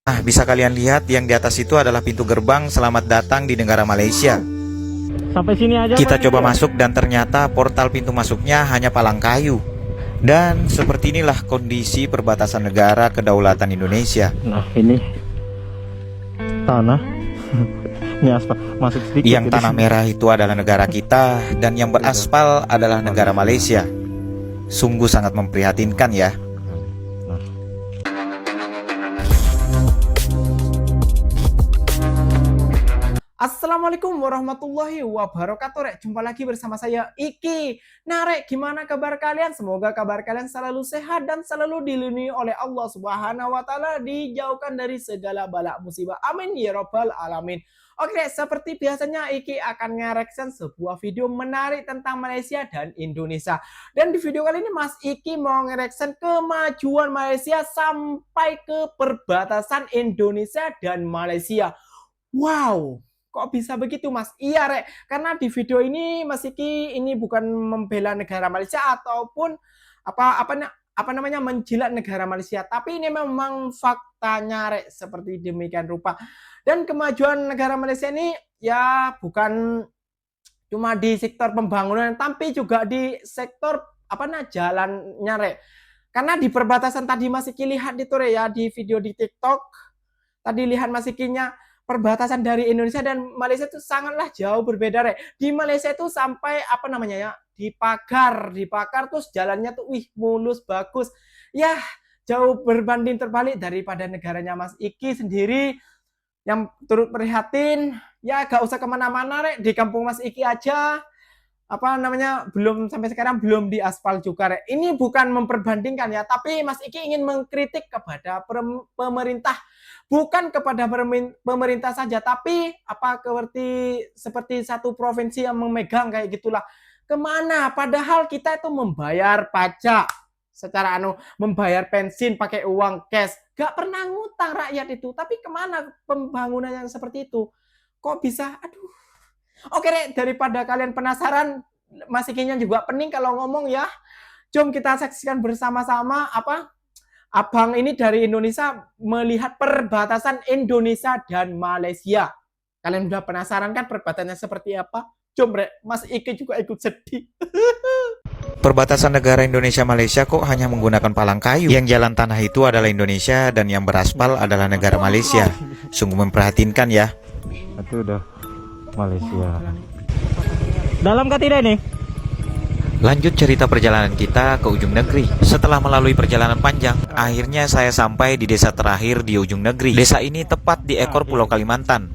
Nah, bisa kalian lihat yang di atas itu adalah pintu gerbang selamat datang di negara Malaysia. Sampai sini aja Kita Pak coba ya? masuk dan ternyata portal pintu masuknya hanya palang kayu. Dan seperti inilah kondisi perbatasan negara kedaulatan Indonesia. Nah ini tanah. Ini aspal masuk sedikit Yang ya di tanah sini. merah itu adalah negara kita dan yang Udah beraspal adalah negara Malaysia. Malaysia. Sungguh sangat memprihatinkan ya. Nah, Assalamualaikum warahmatullahi wabarakatuh. Rek, jumpa lagi bersama saya Iki. Nah, Rek, gimana kabar kalian? Semoga kabar kalian selalu sehat dan selalu dilindungi oleh Allah Subhanahu wa taala, dijauhkan dari segala bala musibah. Amin ya rabbal alamin. Oke, Rek, seperti biasanya Iki akan nge-reaction sebuah video menarik tentang Malaysia dan Indonesia. Dan di video kali ini Mas Iki mau nge-reaction kemajuan Malaysia sampai ke perbatasan Indonesia dan Malaysia. Wow, kok bisa begitu Mas? Iya Rek, karena di video ini Mas Iki ini bukan membela negara Malaysia ataupun apa namanya menjilat negara Malaysia, tapi ini memang faktanya Rek seperti demikian rupa. Dan kemajuan negara Malaysia ini ya bukan cuma di sektor pembangunan, tapi juga di sektor jalannya Rek. Karena di perbatasan tadi Mas Iki lihat itu Rek ya di video di TikTok, tadi lihat Mas Ikinya perbatasan dari Indonesia dan Malaysia itu sangatlah jauh berbeda Rek. Di Malaysia itu sampai ya dipagar terus jalannya tuh mulus bagus. Ya jauh berbanding terbalik daripada negaranya Mas Iki sendiri yang turut prihatin. Ya gak usah kemana-mana Rek, di kampung Mas Iki aja belum sampai sekarang belum diaspal juga Rek. Ini bukan memperbandingkan ya, tapi Mas Iki ingin mengkritik kepada pemerintah, bukan kepada pemerintah saja, tapi seperti satu provinsi yang memegang kayak gitulah. Kemana? Padahal kita itu membayar pajak secara membayar bensin pakai uang cash, gak pernah ngutang rakyat itu. Tapi kemana pembangunan yang seperti itu? Kok bisa? Aduh. Oke Rek, daripada kalian penasaran, Mas Ikinya juga pening kalau ngomong ya. Jom kita saksikan bersama-sama Abang ini dari Indonesia melihat perbatasan Indonesia dan Malaysia. Kalian udah penasaran kan perbatasannya seperti apa? Jom Rek, Mas Iki juga ikut sedih. Perbatasan negara Indonesia-Malaysia kok hanya menggunakan palang kayu. Yang jalan tanah itu adalah Indonesia dan yang beraspal adalah negara Malaysia. Sungguh memprihatinkan ya. itu udah Malaysia. Dalam kah tidak nih? Lanjut cerita perjalanan kita ke ujung negeri. Setelah melalui perjalanan panjang, akhirnya saya sampai di desa terakhir di ujung negeri. Desa ini tepat di ekor Pulau Kalimantan.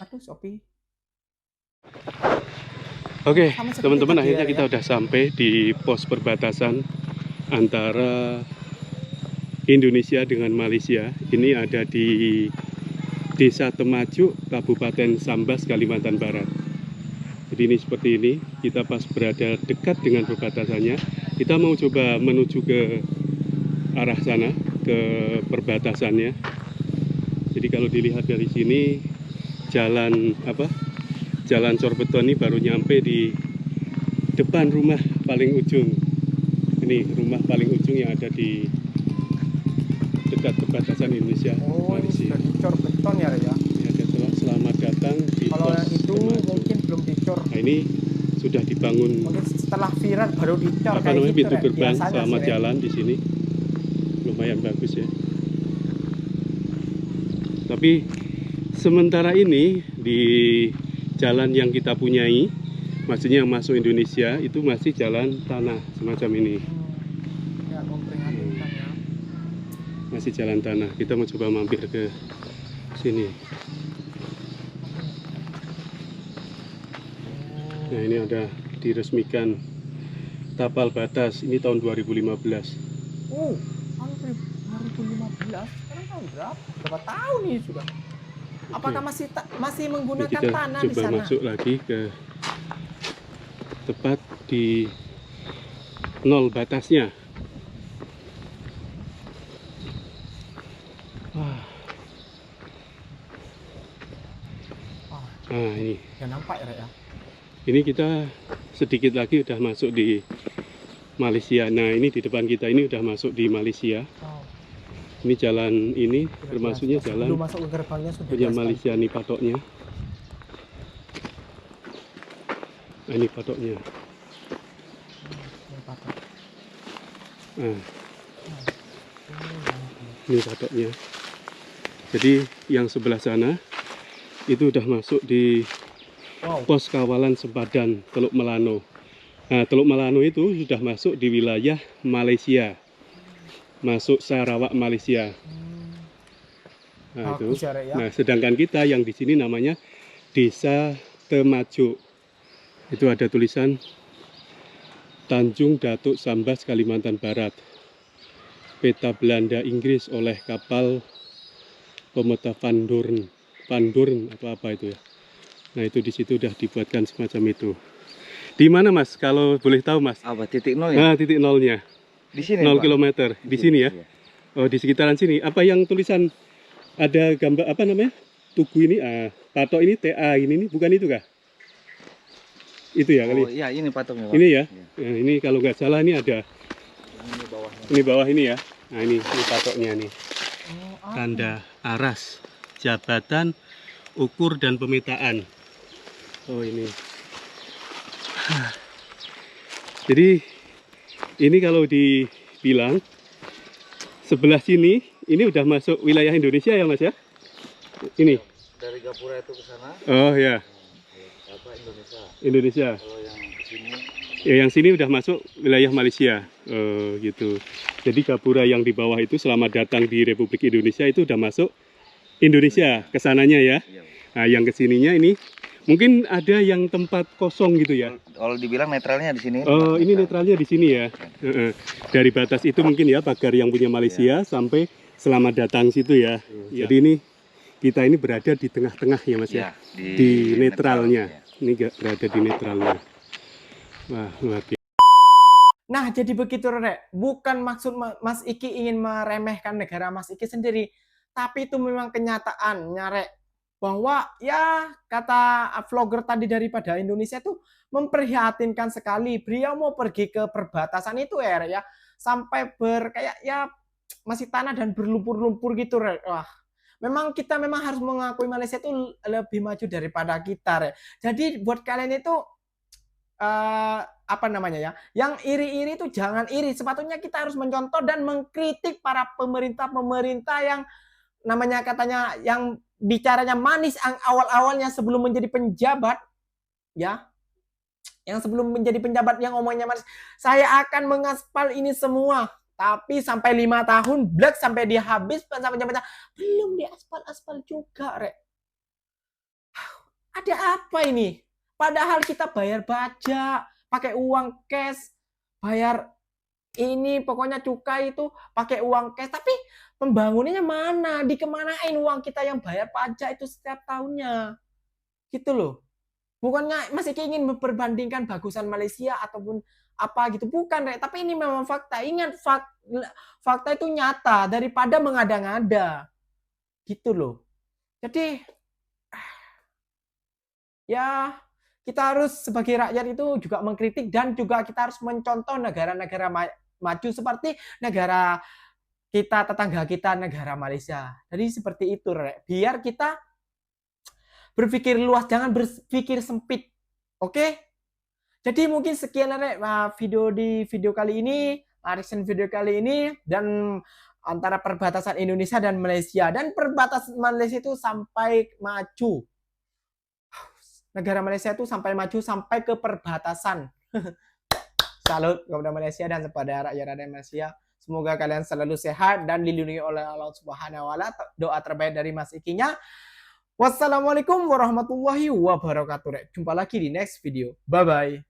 Aduh, Shopee. Oke, Sama seperti teman-teman, tadi akhirnya ya, kita udah sampai di pos perbatasan antara Indonesia dengan Malaysia. Ini ada di Desa Temajuk, Kabupaten Sambas, Kalimantan Barat. Jadi ini seperti ini, kita pas berada dekat dengan perbatasannya, kita mau coba menuju ke arah sana, ke perbatasannya. Jadi kalau dilihat dari sini, jalan Corbeton ini baru nyampe di depan rumah paling ujung. Ini rumah paling ujung yang ada di dekat perbatasan Indonesia Oh, ini Malaysia. sudah dicor beton ya, Rek, ya. Ini ada selamat datang di Kalau pos yang itu Temajuk. mungkin belum dicor. Nah, ini sudah dibangun Mungkin setelah viral baru dicor apa kayak namanya gitu, pintu Rek. gerbang Biasanya selamat sih, Rek. jalan di sini. Lumayan bagus ya. Tapi sementara ini di jalan yang kita punyai, maksudnya yang masuk Indonesia, itu masih jalan tanah semacam ini. Ya, memprihatinkan ya. Masih jalan tanah. Kita mau coba mampir ke sini. Nah, ini ada diresmikan tapal batas. Ini tahun 2015. Tahun 2015. Sekarang tahun berapa? Berapa tahun nih sudah? Apakah masih Ini menggunakan kita tanah di coba sana? masuk lagi ke tepat di nol batasnya. Wah. Nah, ini. Ya nampak ya, Rek, ya. Ini kita sedikit lagi udah masuk di Malaysia. Nah, ini di depan kita ini udah masuk di Malaysia. Oh, Ini jalan ini sudah termasuknya biasa. jalan Belum masuk ke gerbangnya sudah punya biasa. Malaysia nih patoknya. Nah, ini patoknya. Ini patok. Nah, ini patoknya. Jadi yang sebelah sana itu udah masuk di Wow. pos kawalan sempadan Teluk Melano. Nah, Teluk Melano itu sudah masuk di wilayah Malaysia, masuk Sarawak Malaysia. Nah, itu. Bagus ya, Rek, ya. Nah, sedangkan kita yang di sini namanya Desa Temajuk. Itu ada tulisan Tanjung Datuk Sambas, Kalimantan Barat. Peta Belanda Inggris oleh kapal pemeta Van Doorn atau apa itu ya. Nah, itu di situ udah dibuatkan semacam itu. Di mana, Mas? Kalau boleh tahu, Mas? Apa titik nol ya? Nah, titik nolnya. Di sini 0 Pak? kilometer. Di sini ya? Iya. Oh, di sekitaran sini. Apa yang tulisan ada gambar apa namanya? Tugu ini, patok ini TA ini bukan itu kah? Itu ya Oh kali. iya, ini patungnya Pak. Ini ya. Iya. Nah, ini kalau nggak salah ini ada. Ini bawahnya. Ini bawah ini ya. Nah, ini patoknya nih. Oh, Tanda aras, jabatan ukur dan pemetaan. Oh, ini. Jadi ini kalau dibilang sebelah sini ini udah masuk wilayah Indonesia ya, Mas ya? Ini. Dari Gapura itu ke sana, Oh ya, apa Indonesia. Indonesia. Kalau yang sini Ya, yang sini udah masuk wilayah Malaysia. Oh, gitu. Jadi Gapura yang di bawah itu selamat datang di Republik Indonesia itu udah masuk Indonesia kesananya ya. iya. Nah, yang kesininya ini mungkin ada yang tempat kosong gitu ya. Kalau dibilang netralnya di sini. Oh, ini netralnya di sini ya. Heeh. Dari batas itu mungkin ya pagar yang punya Malaysia sampai selamat datang situ ya. Jadi ini kita ini berada di tengah-tengah ya, Mas ya. Iya, Di netralnya. netral, Ini berada di netralnya. Wah, luar biasa. Nah, jadi begitu, Rek. Bukan maksud Mas Iki ingin meremehkan negara Mas Iki sendiri, tapi itu memang kenyataannya, Rek. Bahwa ya kata vlogger tadi daripada Indonesia itu memprihatinkan sekali. Beliau mau pergi ke perbatasan itu ya, Rek, ya. Sampai kayak ya masih tanah dan berlumpur-lumpur gitu, Rek. Wah, memang kita memang harus mengakui Malaysia itu lebih maju daripada kita, Rek. Jadi buat kalian itu apa namanya ya, yang iri-iri itu jangan iri. Sepatutnya kita harus mencontoh dan mengkritik para pemerintah-pemerintah yang namanya katanya yang bicaranya manis awal-awalnya sebelum menjadi penjabat ya, yang sebelum menjadi penjabat yang ngomongnya manis, saya akan mengaspal ini semua, tapi sampai 5 tahun black sampai dia habis sampai penjabatnya belum diaspal-aspal juga, Rek. Ada apa ini? Padahal kita bayar pajak, pakai uang cash, bayar ini pokoknya cukai itu pakai uang cash. Tapi pembangunannya mana? Dikemanain uang kita yang bayar pajak itu setiap tahunnya? Gitu loh. Bukannya masih ingin memperbandingkan bagusan Malaysia ataupun apa gitu. Bukan, Rek. Tapi ini memang fakta. Ingat, fakta itu nyata daripada mengada-ngada. Gitu loh. Jadi, ya kita harus sebagai rakyat itu juga mengkritik dan juga kita harus mencontoh negara-negara maju seperti negara kita, tetangga kita, negara Malaysia. Jadi seperti itu, Rek. Biar kita berpikir luas, jangan berpikir sempit. Oke? Jadi mungkin sekian, Rek, video kali ini, reaction video kali ini, dan antara perbatasan Indonesia dan Malaysia. Dan perbatasan Malaysia itu sampai maju. Negara Malaysia itu sampai maju sampai ke perbatasan. Salut kepada Malaysia dan kepada rakyat Malaysia. Semoga kalian selalu sehat dan dilindungi oleh Allah Subhanahu wa Ta'ala. Doa terbaik dari Mas Ikinya. Wassalamualaikum warahmatullahi wabarakatuh. Jumpa lagi di next video. Bye bye.